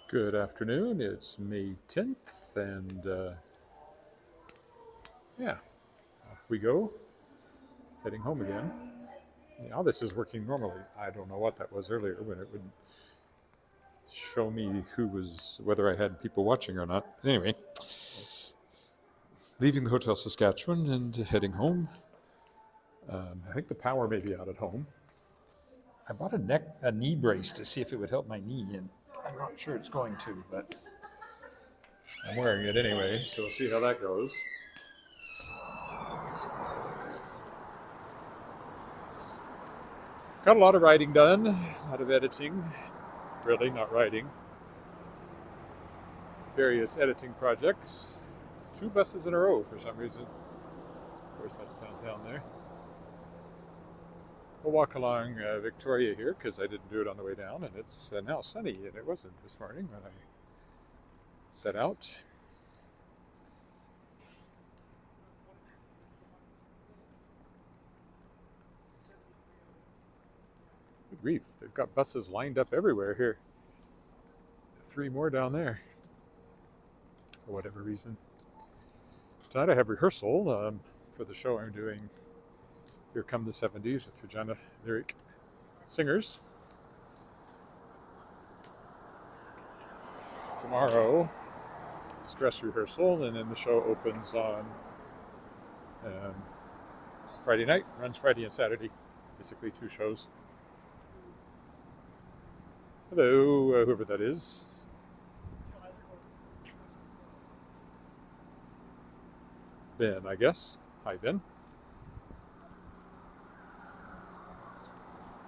Good afternoon. It's May 10th, and yeah, off we go, heading home again. Now this is working normally. I don't know what that was earlier when it would show me whether I had people watching or not. But anyway, leaving the Hotel Saskatchewan and heading home. I think the power may be out at home. I bought a knee brace to see if it would help my knee, and I'm not sure it's going to, but I'm wearing it anyway, so we'll see how that goes. Got a lot of writing done, a lot of editing. Really, not writing. Various editing projects. 2 buses in a row for some reason. Of course, that's downtown there. We'll walk along Victoria here because I didn't do it on the way down, and it's now sunny, and it wasn't this morning when I set out. Good grief, they've got buses lined up everywhere here. 3 more down there for whatever reason. Tonight I have rehearsal for the show I'm doing, Here Come the 70s, with Regina lyric singers. Tomorrow, dress rehearsal, and then the show opens on Friday night, runs Friday and Saturday, basically 2 shows. Hello, whoever that is. Ben, I guess. Hi, Ben.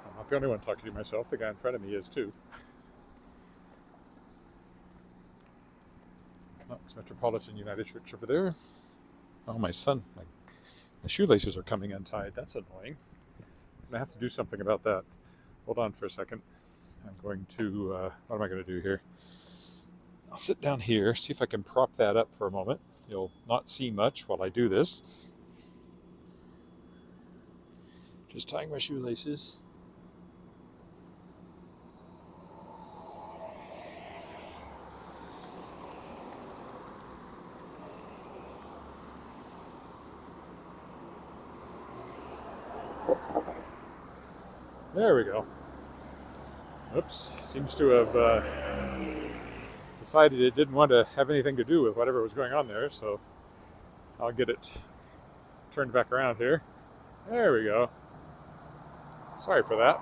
I'm not the only one talking to myself. The guy in front of me is too. Knox Metropolitan United Church over there. Oh, my shoelaces are coming untied. That's annoying. I'm going to have to do something about that. Hold on for a second. I'm going to, what am I going to do here? I'll sit down here, see if I can prop that up for a moment. You'll not see much while I do this. Just tying my shoelaces. There we go. Oops, seems to have decided it didn't want to have anything to do with whatever was going on there, so I'll get it turned back around here. There we go. Sorry for that.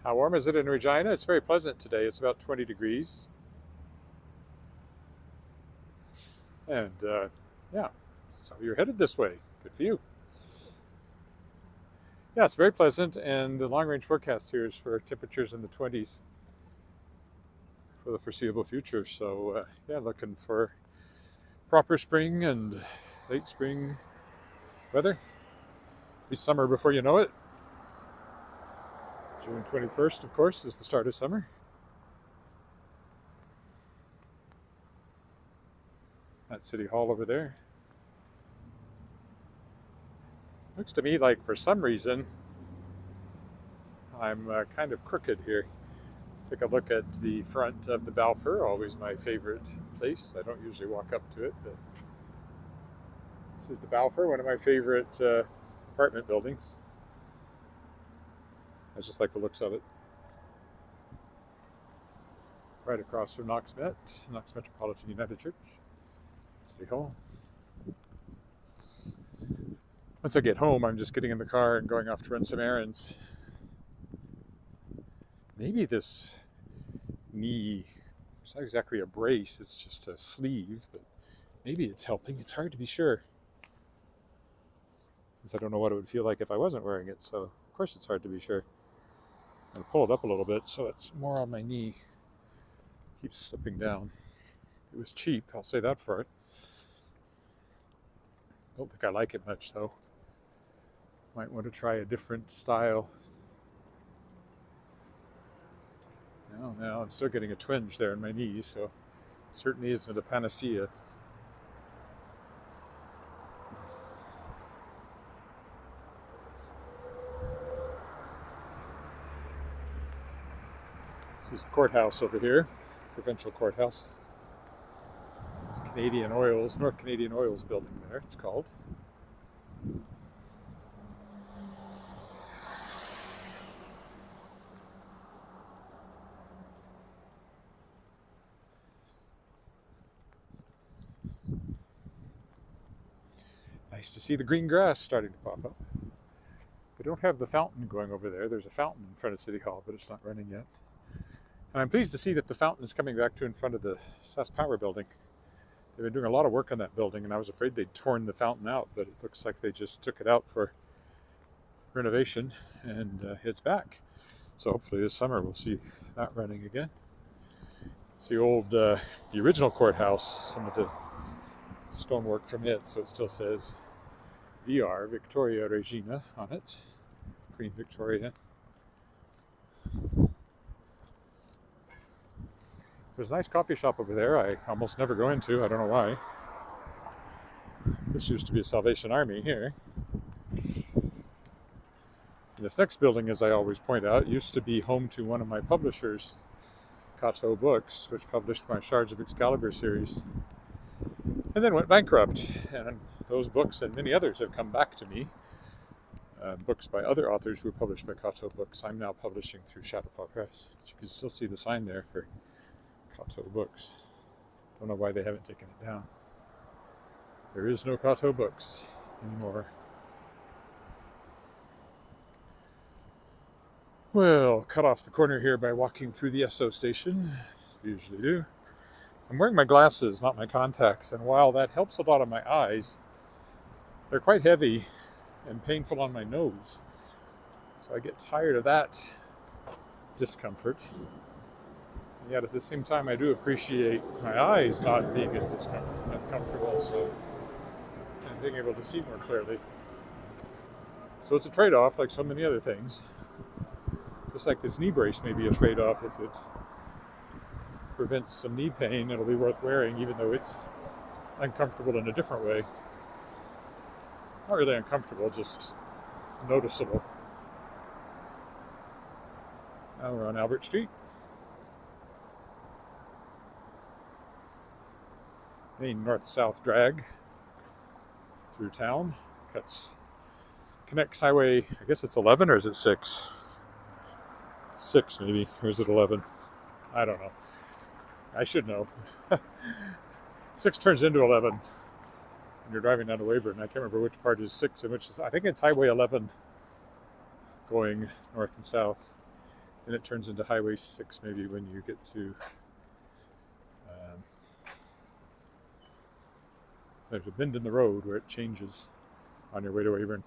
How warm is it in Regina? It's very pleasant today. It's about 20 degrees. And yeah, so you're headed this way. Good for you. Yeah, it's very pleasant, and the long-range forecast here is for temperatures in the 20s for the foreseeable future. So yeah, looking for proper spring and late spring weather. Be summer before you know it. June 21st, of course, is the start of summer. That's City Hall over there. Looks to me like for some reason I'm kind of crooked here. Let's take a look at the front of the Balfour, always my favorite place. I don't usually walk up to it, but this is the Balfour, one of my favorite apartment buildings. I just like the looks of it. Right across from Knox Metropolitan United Church, City Hall. Once I get home, I'm just getting in the car and going off to run some errands. Maybe this knee, it's not exactly a brace, it's just a sleeve, but maybe it's helping. It's hard to be sure, because I don't know what it would feel like if I wasn't wearing it, so of course it's hard to be sure. I'm going to pull it up a little bit so it's more on my knee. It keeps slipping down. It was cheap, I'll say that for it. Don't think I like it much though. Might want to try a different style. Now I'm still getting a twinge there in my knee, so it certainly isn't a panacea. This is the courthouse over here, provincial courthouse. It's Canadian Oils, North Canadian Oils building there, it's called. Nice to see the green grass starting to pop up. We don't have the fountain going over there. There's a fountain in front of City Hall, but it's not running yet. And I'm pleased to see that the fountain is coming back to in front of the SAS Power building. They've been doing a lot of work on that building, and I was afraid they'd torn the fountain out, but it looks like they just took it out for renovation, and it's back. So hopefully this summer we'll see that running again. It's the old, the original courthouse, some of the stonework from it, so it still says VR, Victoria Regina, on it. Queen Victoria. There's a nice coffee shop over there I almost never go into, I don't know why. This used to be a Salvation Army here. And this next building, as I always point out, used to be home to one of my publishers, Cato Books, which published my Shards of Excalibur series, and then went bankrupt. And those books and many others have come back to me. Books by other authors who were published by Cato Books. I'm now publishing through Shadowpaw Press. But you can still see the sign there for Cato Books. Don't know why they haven't taken it down. There is no Cato Books anymore. Well, cut off the corner here by walking through the Esso station, as we usually do. I'm wearing my glasses, not my contacts, and while that helps a lot on my eyes, they're quite heavy and painful on my nose. So I get tired of that discomfort. And yet at the same time, I do appreciate my eyes not being as uncomfortable, and being able to see more clearly. So it's a trade-off, like so many other things. Just like this knee brace may be a trade-off. If it prevents some knee pain, it'll be worth wearing, even though it's uncomfortable in a different way. Not really uncomfortable, just noticeable. Now we're on Albert Street. Main north-south drag through town. Connects highway, I guess it's 11 or is it 6? 6 maybe, or is it 11? I don't know. I should know. 6 turns into 11 when you're driving down to Weyburn. I can't remember which part is 6 and which is, I think it's Highway 11 going north and south. And it turns into Highway 6 maybe when you get to, there's a bend in the road where it changes on your way to Weyburn.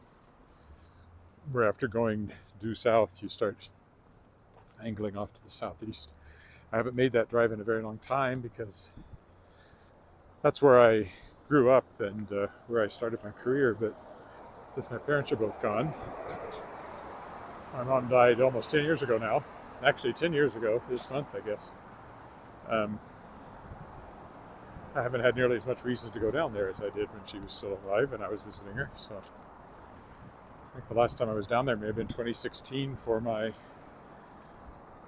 Where after going due south, you start angling off to the southeast. I haven't made that drive in a very long time because that's where I grew up and where I started my career, but since my parents are both gone, my mom died almost 10 years ago now. Actually 10 years ago this month, I guess. I haven't had nearly as much reason to go down there as I did when she was still alive and I was visiting her. So I think the last time I was down there may have been 2016 for my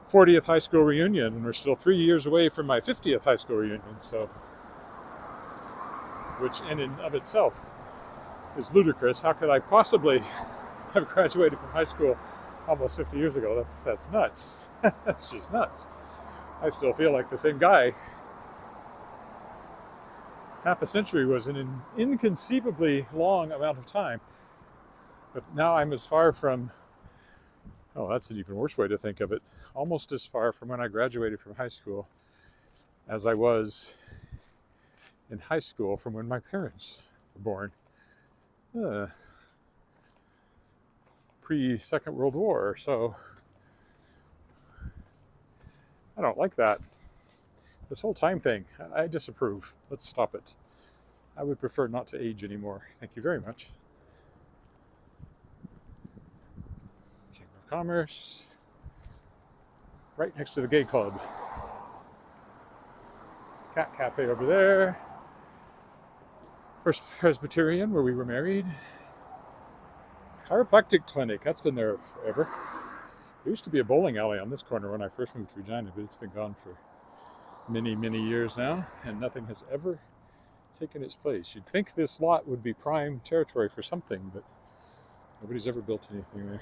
40th high school reunion, and we're still 3 years away from my 50th high school reunion, so, which in and of itself is ludicrous. How could I possibly have graduated from high school almost 50 years ago? That's nuts. That's just nuts. I still feel like the same guy. Half a century was an inconceivably long amount of time, but now I'm as far from, oh, that's an even worse way to think of it, almost as far from when I graduated from high school as I was in high school from when my parents were born. Pre-Second World War, so I don't like that. This whole time thing, I disapprove. Let's stop it. I would prefer not to age anymore. Thank you very much. Chamber of Commerce. Right next to the gay club. Cat Cafe over there. First Presbyterian, where we were married. Chiropractic clinic, that's been there forever. There used to be a bowling alley on this corner when I first moved to Regina, but it's been gone for many, many years now, and nothing has ever taken its place. You'd think this lot would be prime territory for something, but nobody's ever built anything there.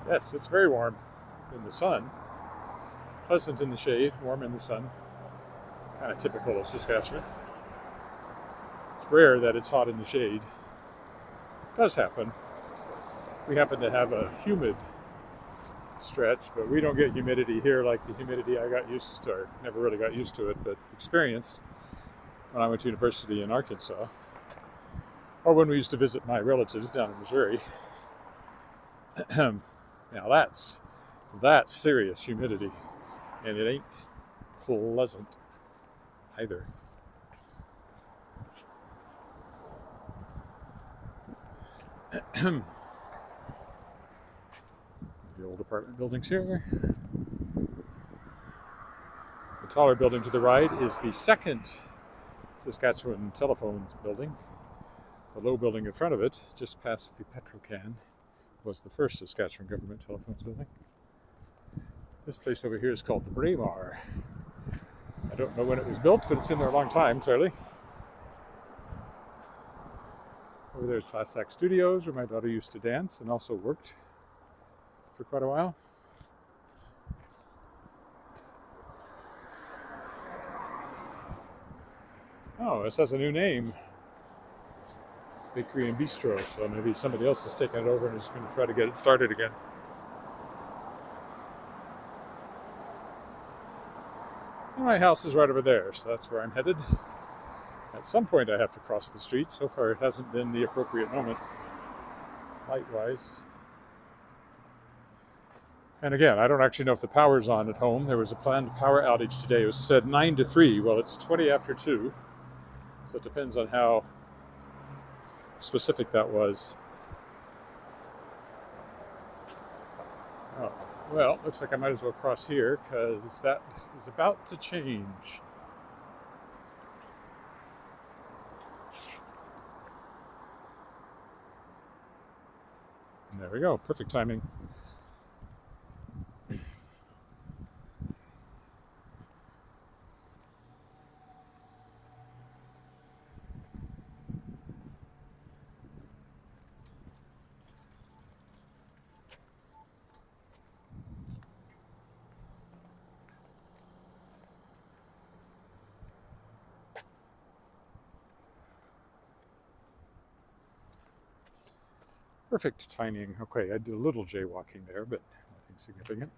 Yes, it's very warm in the sun. Pleasant in the shade, warm in the sun. Kind of typical of Saskatchewan. It's rare that it's hot in the shade. It does happen. We happen to have a humid stretch, but we don't get humidity here like the humidity I got used to, or never really got used to it, but experienced when I went to university in Arkansas, or when we used to visit my relatives down in Missouri. Now that's serious humidity, and it ain't pleasant either. The old apartment buildings here. The taller building to the right is the second Saskatchewan telephone building. The low building in front of it, just past the Petrocan, was the first Saskatchewan government telephones building. This place over here is called the Braemar. I don't know when it was built, but it's been there a long time, clearly. Over there is Class Act Studios, where my daughter used to dance and also worked for quite a while. Oh, this has a new name. Bakery and Bistro, so maybe somebody else has taken it over and is going to try to get it started again. And my house is right over there, so that's where I'm headed. At some point I have to cross the street. So far it hasn't been the appropriate moment, light-wise. And again, I don't actually know if the power's on at home. There was a planned power outage today. It was said 9 to 3. Well, it's 20 after 2. So it depends on how specific that was. Oh, well, looks like I might as well cross here because that is about to change. And there we go, perfect timing. Perfect timing. Okay, I did a little jaywalking there, but nothing significant.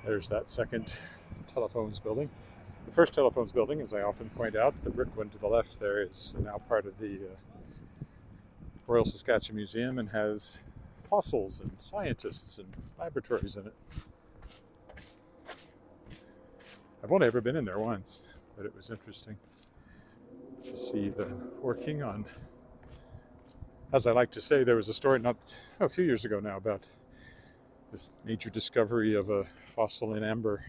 There's that second telephones building. The first telephones building, as I often point out, the brick one to the left there, is now part of the Royal Saskatchewan Museum and has fossils and scientists and laboratories in it. I've only ever been in there once, but it was interesting to see the working on. As I like to say, there was a story a few years ago now about this major discovery of a fossil in amber.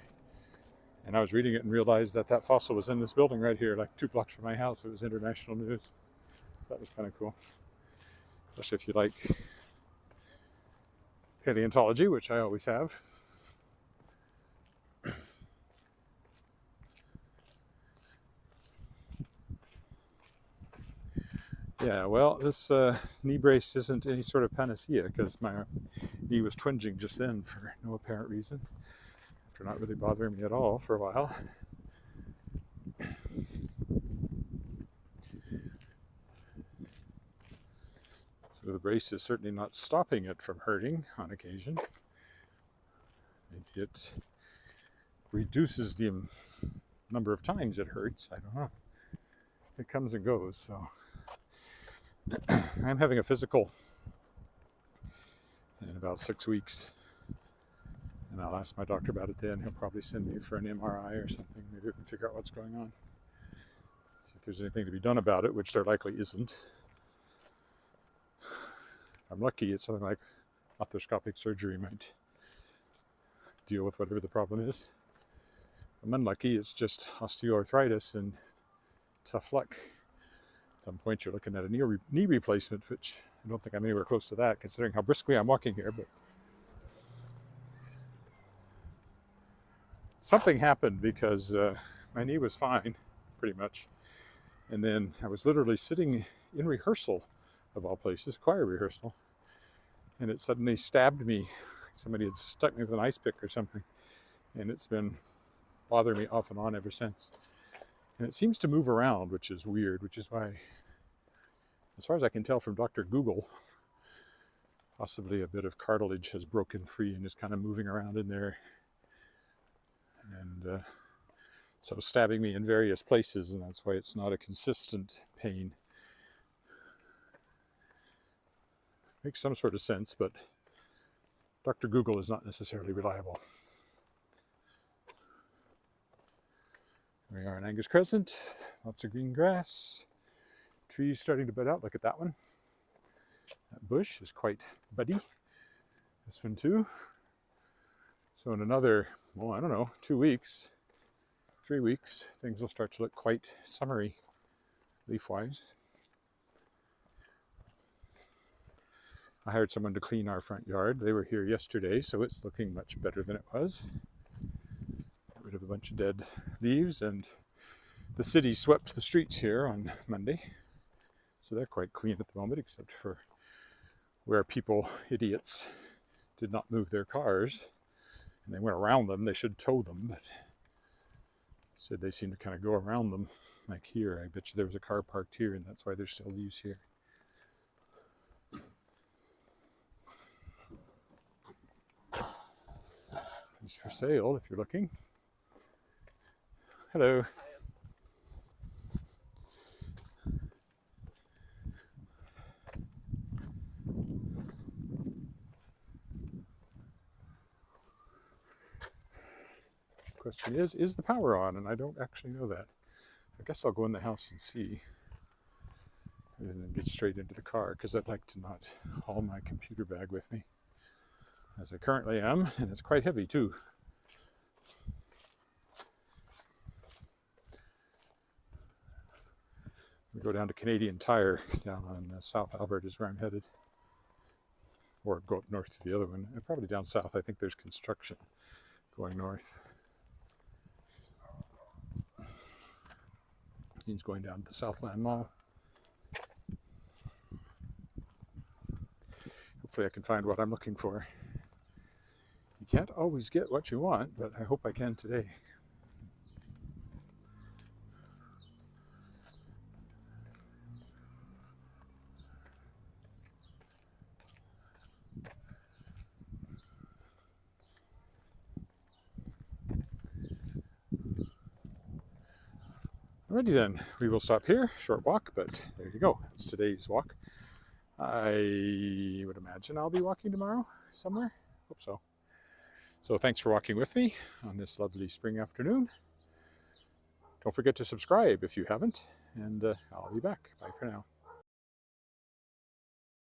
And I was reading it and realized that that fossil was in this building right here, like 2 blocks from my house. It was international news. So that was kind of cool. Especially if you like paleontology, which I always have. Yeah, well, this knee brace isn't any sort of panacea because my knee was twinging just then for no apparent reason, after not really bothering me at all for a while. So the brace is certainly not stopping it from hurting on occasion. Maybe it reduces the number of times it hurts. I don't know. It comes and goes, so. I'm having a physical in about 6 weeks. And I'll ask my doctor about it then. He'll probably send me for an MRI or something. Maybe we can figure out what's going on. See if there's anything to be done about it, which there likely isn't. If I'm lucky, it's something like arthroscopic surgery might deal with whatever the problem is. If I'm unlucky, it's just osteoarthritis and tough luck. At some point, you're looking at a knee replacement, which I don't think I'm anywhere close to that, considering how briskly I'm walking here. But something happened because my knee was fine, pretty much. And then I was literally sitting in rehearsal, of all places, choir rehearsal, and it suddenly stabbed me. Somebody had stuck me with an ice pick or something, and it's been bothering me off and on ever since. And it seems to move around, which is weird, which is why, as far as I can tell from Dr. Google, possibly a bit of cartilage has broken free and is kind of moving around in there. And so stabbing me in various places, and that's why it's not a consistent pain. Makes some sort of sense, but Dr. Google is not necessarily reliable. Here we are in Angus Crescent, lots of green grass, trees starting to bud out. Look at that one. That bush is quite buddy. This one too. So in another, well, I don't know, 2 weeks, 3 weeks, things will start to look quite summery, leaf-wise. I hired someone to clean our front yard. They were here yesterday, so it's looking much better than it was. Got rid of a bunch of dead leaves, and the city swept the streets here on Monday. So they're quite clean at the moment, except for where people, idiots, did not move their cars. And they went around them. They should tow them, but said they seem to kind of go around them. Like here, I bet you there was a car parked here, and that's why there's still leaves here. It's for sale if you're looking. Hello. Question is the power on? And I don't actually know that. I guess I'll go in the house and see, and then get straight into the car, because I'd like to not haul my computer bag with me, as I currently am, and it's quite heavy too. We go down to Canadian Tire down on South Albert is where I'm headed, or go up north to the other one, and probably down south. I think there's construction going north. He's going down to the Southland Mall. Hopefully I can find what I'm looking for. You can't always get what you want, but I hope I can today. Alrighty then, we will stop here. Short walk, but there you go. That's today's walk. I would imagine I'll be walking tomorrow somewhere. Hope so. So thanks for walking with me on this lovely spring afternoon. Don't forget to subscribe if you haven't, and I'll be back. Bye for now.